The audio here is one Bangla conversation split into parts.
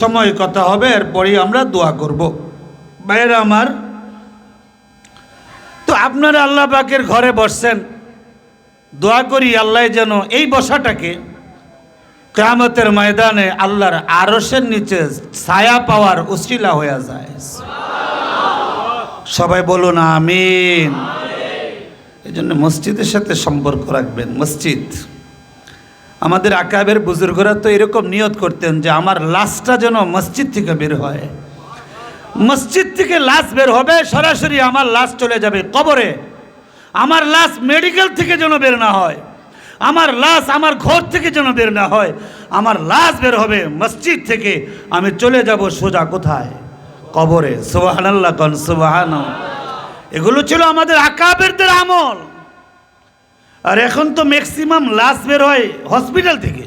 সময় কথা হবে, এরপরেই আমরা দোয়া করব। ভাইয়েরা আমার, তো আপনারা আল্লাহ পাকের ঘরে বসছেন, দোয়া করি আল্লাহ যেন এই বসাটাকে কিয়ামতের ময়দানে আল্লাহর আরশের নিচে ছায়া পাওয়ার উসিলা হয়ে যায়। সবাই বলুন আমিন। এই জন্য মসজিদের সাথে সম্পর্ক রাখবেন। মসজিদ, আমাদের আকাবের বুজুর্গরা তো এরকম নিয়ত করতেন যে আমার লাশটা যেন মসজিদ থেকে বের হয়। মসজিদ থেকে লাশ বের হবে, সরাসরি আমার লাশ চলে যাবে কবরে। আমার লাশ মেডিকেল থেকে যেন বের না হয়, আমার লাশ আমার ঘর থেকে যেন বের না হয়, আমার লাশ বের হবে মসজিদ থেকে। আমি চলে যাব সোজা কোথায়? কবরে। সুবহানাল্লাহ কোন সুবহানাল্লাহ। এগুলো ছিল আমাদের আকাবেরদের আমল। আর এখন তো ম্যাক্সিমাম লাশ বের হয় হসপিটাল থেকে।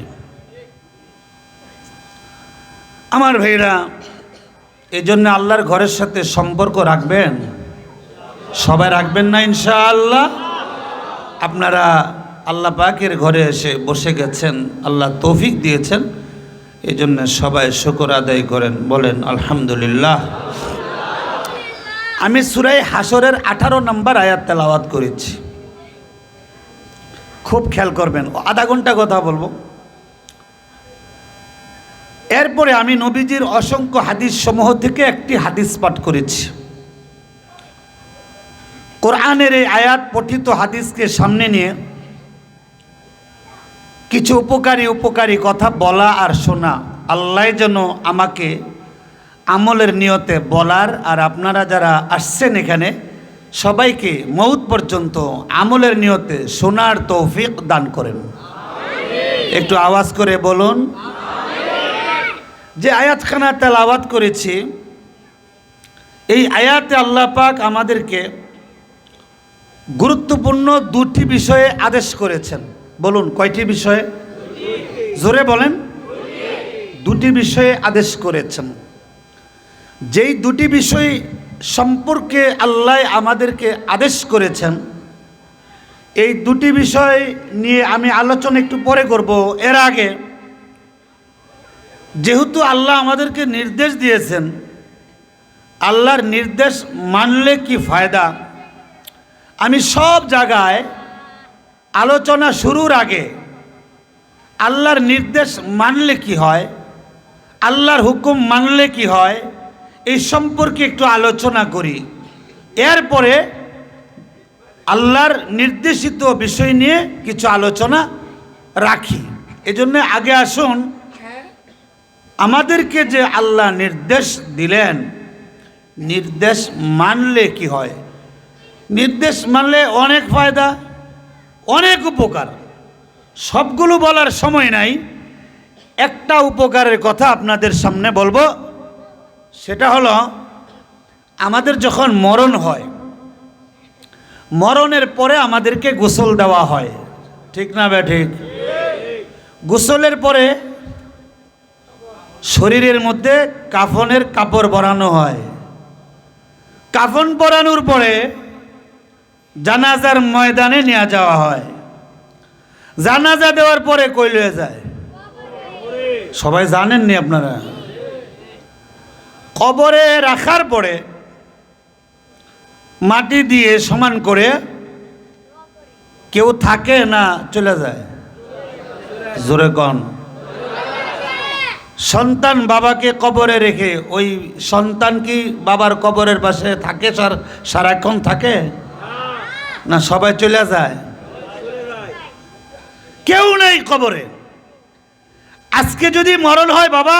আমার ভাইরা, এই জন্য আল্লাহর ঘরের সাথে সম্পর্ক রাখবেন। সবাই রাখবেন না ইনশাআল্লাহ? আপনারা আল্লাহ পাকের ঘরে এসে বসে গেছেন, আল্লাহ তৌফিক দিয়েছেন, এই জন্য সবাই শুকর আদায় করেন, বলেন আলহামদুলিল্লাহ। আমি সূরা হাশরের 18 নম্বর আয়াত তেলাওয়াত করেছি, খুব খেয়াল করবেন। আধা ঘন্টা কথা বলবো। এরপরে আমি নবীজির অসংখ্য হাদিস সমূহ থেকে একটি হাদিস পাঠ করেছি। কোরআনের এই আয়াত পঠিত হাদিসকে সামনে নিয়ে কিছু উপকারী কথা বলা আর শোনা। আল্লাহ যেন আমাকে আমলের নিয়তে বলার, আর আপনারা যারা আসছেন এখানে সবাইকে মউত পর্যন্ত আমলের নিয়তে শোনার তৌফিক দান করেন। একটু আওয়াজ করে বলুন। যে আয়াতখানা তেলাওয়াত করেছি, এই আয়াতে আল্লাহ পাক আমাদেরকে গুরুত্বপূর্ণ দুটি বিষয়ে আদেশ করেছেন। বলুন কয়টি বিষয়ে? জোরে বলেন। দুটি বিষয়ে আদেশ করেছেন। যেই দুটি বিষয় সম্পর্কে আল্লাহ আমাদেরকে আদেশ করেছেন, এই দুটি বিষয় নিয়ে আমি আলোচনা একটু পরে করব। এর আগে যেহেতু আল্লাহ আমাদেরকে নির্দেশ দিয়েছেন, আল্লাহর নির্দেশ মানলে কি ফায়দা, আমি সব জায়গায় আলোচনা শুরুর আগে আল্লাহর নির্দেশ মানলে কি হয়, আল্লাহর হুকুম মানলে কি হয়, এই সম্পর্কে একটু আলোচনা করি। এরপরে আল্লাহর নির্দেশিত বিষয় নিয়ে কিছু আলোচনা রাখি। এজন্য আগে আসুন, আমাদেরকে যে আল্লাহ নির্দেশ দিলেন, নির্দেশ মানলে কি হয়। নির্দেশ মানলে অনেক ফায়দা, অনেক উপকার। সবগুলো বলার সময় নাই, একটা উপকারের কথা আপনাদের সামনে বলবো। সেটা হলো, আমাদের যখন মরণ হয়, মরণের পরে আমাদেরকে গোসল দেওয়া হয়, ঠিক না বে ঠিক? গোসলের পরে শরীরের মধ্যে কাফনের কাপড় পরানো হয়। কাফন পরানোর পরে জানাজার ময়দানে নিয়ে যাওয়া হয়। জানাজা দেওয়ার পরে কই লয়ে যায়? সবাই জানেননি আপনারা? কবরে রাখার পরে মাটি দিয়ে সমান করে কেউ থাকে না চলে যায়? জোরে কন। সন্তান বাবাকে কবরে রেখে, ওই সন্তান কি বাবার কবরের পাশে থাকে? সারাক্ষণ থাকে না? সবাই চলে যায়? কেউ নেই কবরে। আজকে যদি মরণ হয় বাবা,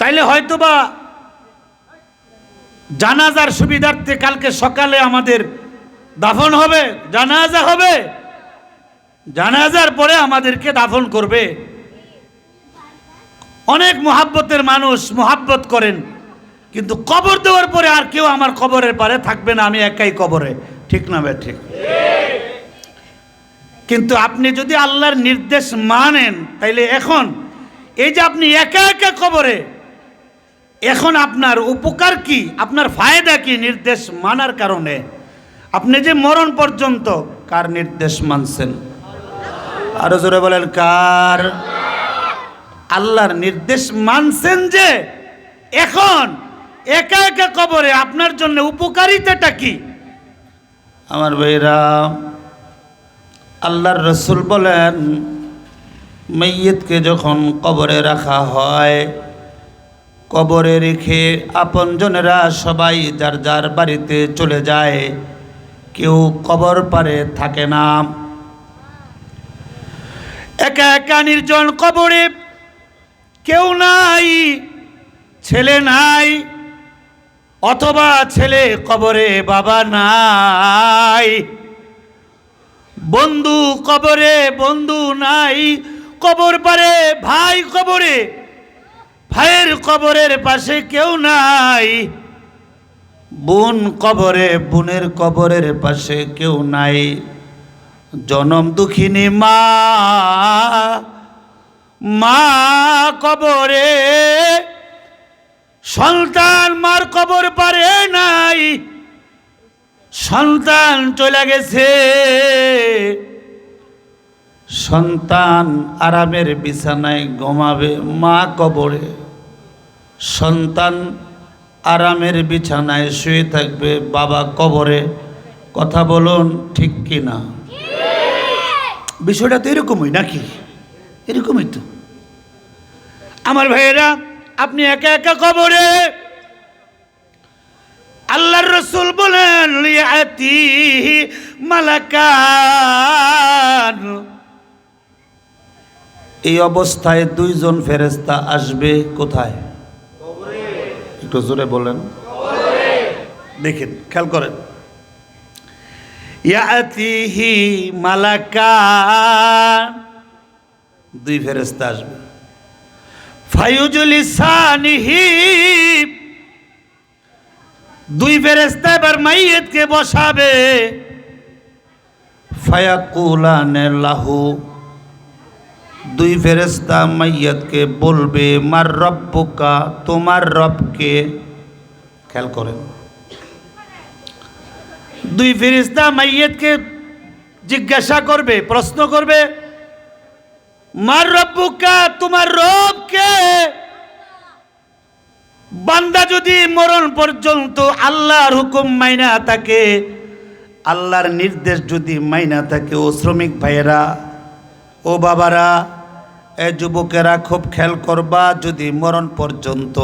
তাইলে হয়তোবা জানাজার সুবিধার্থে কালকে সকালে আমাদের দাফন হবে, জানাজা হবে, জানাজার পরে আমাদেরকে দাফন করবে। অনেক মোহাব্বতের মানুষ মোহাব্বত করেন, কিন্তু কবর দেওয়ার পরে আর কেউ আমার কবরের পারে থাকবে না, আমি একাই কবরে, ঠিক না বে ঠিক? কিন্তু আপনি যদি আল্লাহর নির্দেশ মানেন, তাইলে এখন এই যে আপনি একা একা কবরে, এখন আপনার উপকার কি, আপনার ফায়দা কি নির্দেশ মানার কারণে? আপনি যে মরণ পর্যন্ত কার নির্দেশ মানছেন? আরো জোরে বলেন কার? আল্লাহর নির্দেশ মানছেন যে এখন একা একা কবরে আপনার জন্য উপকারিতাটা কি? আমার ভাইরা, আল্লাহর রসুল বলেন মাইয়িতকে যখন কবরে রাখা হয়, কবরে রেখে আপনজনেরা সবাই যার যার বাড়িতে চলে যায়, কেউ কবর পারে থাকে না। একা একা নির্জন কবরে, কেউ নাই, ছেলে নাই, অথবা ছেলে কবরে বাবা নাই, বন্ধু কবরে বন্ধু নাই, কবর পারে ভাই কবরে, ভাইয়ের কবরের পাশে কেউ নাই, বোন কবরে বোনের কবরের পাশে কেউ নাই, জনম দুঃখিনী মা, মা কবরে, সন্তান মার কবর পারে নাই, সন্তান চলে গেছে, সন্তান আরামের বিছানায় ঘুমাবে মা কবরে, সন্তান আরামের বিছানায় শুয়ে থাকবে বাবা কবরে। কথা বলুন ঠিক কি না? বিষয়টা তো এরকমই নাকি? এরকমই তো। আমার ভাইয়েরা, আপনি একা একা কবরে, আল্লাহর রসুল বলেন লিয়াতিহি মালাকান, এই অবস্থায় দুইজন ফেরেশতা আসবে কোথায়? কবরে। একটু জোরে বলেন। কবরে। দেখেন, খেয়াল করেন, ইয়াতিহি মালাকান, দুই ফেরেশতা আসবে, ফায়ুজলিসানিহি, দুই ফেরেশতা এবার মাইয়িতকে বসাবে, ফায়াকুলানে লাহু, দুই ফেরেশতা মাইয়িতকে বলবে মার রব্বুকা, তোমার রবকে। খেয়াল করেন, দুই ফেরেশতা মাইয়িতকে জিজ্ঞাসা করবে, প্রশ্ন করবে, মার রব্বুকা, তোমার রবকে। বান্দা যদি মরণ পর্যন্ত আল্লাহর হুকুম মাইনা থাকে, আল্লাহর নির্দেশ যদি মাইনা থাকে, ও শ্রমিক ভাইয়েরা, ও বাবারা, এ যুবকেরা খুব খেয়াল করবা, যদি মরণ পর্যন্ত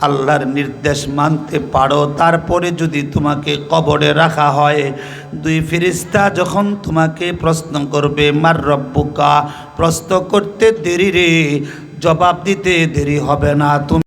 আল্লাহর নির্দেশ মানতে পারো, তারপরে যদি তোমাকে কবরে রাখা হয়, দুই ফেরেশতা যখন তোমাকে প্রশ্ন করবে মার রব্বুকা, প্রশ্ন করতে দেরি রে, জবাব দিতে দেরি হবে না। তুমি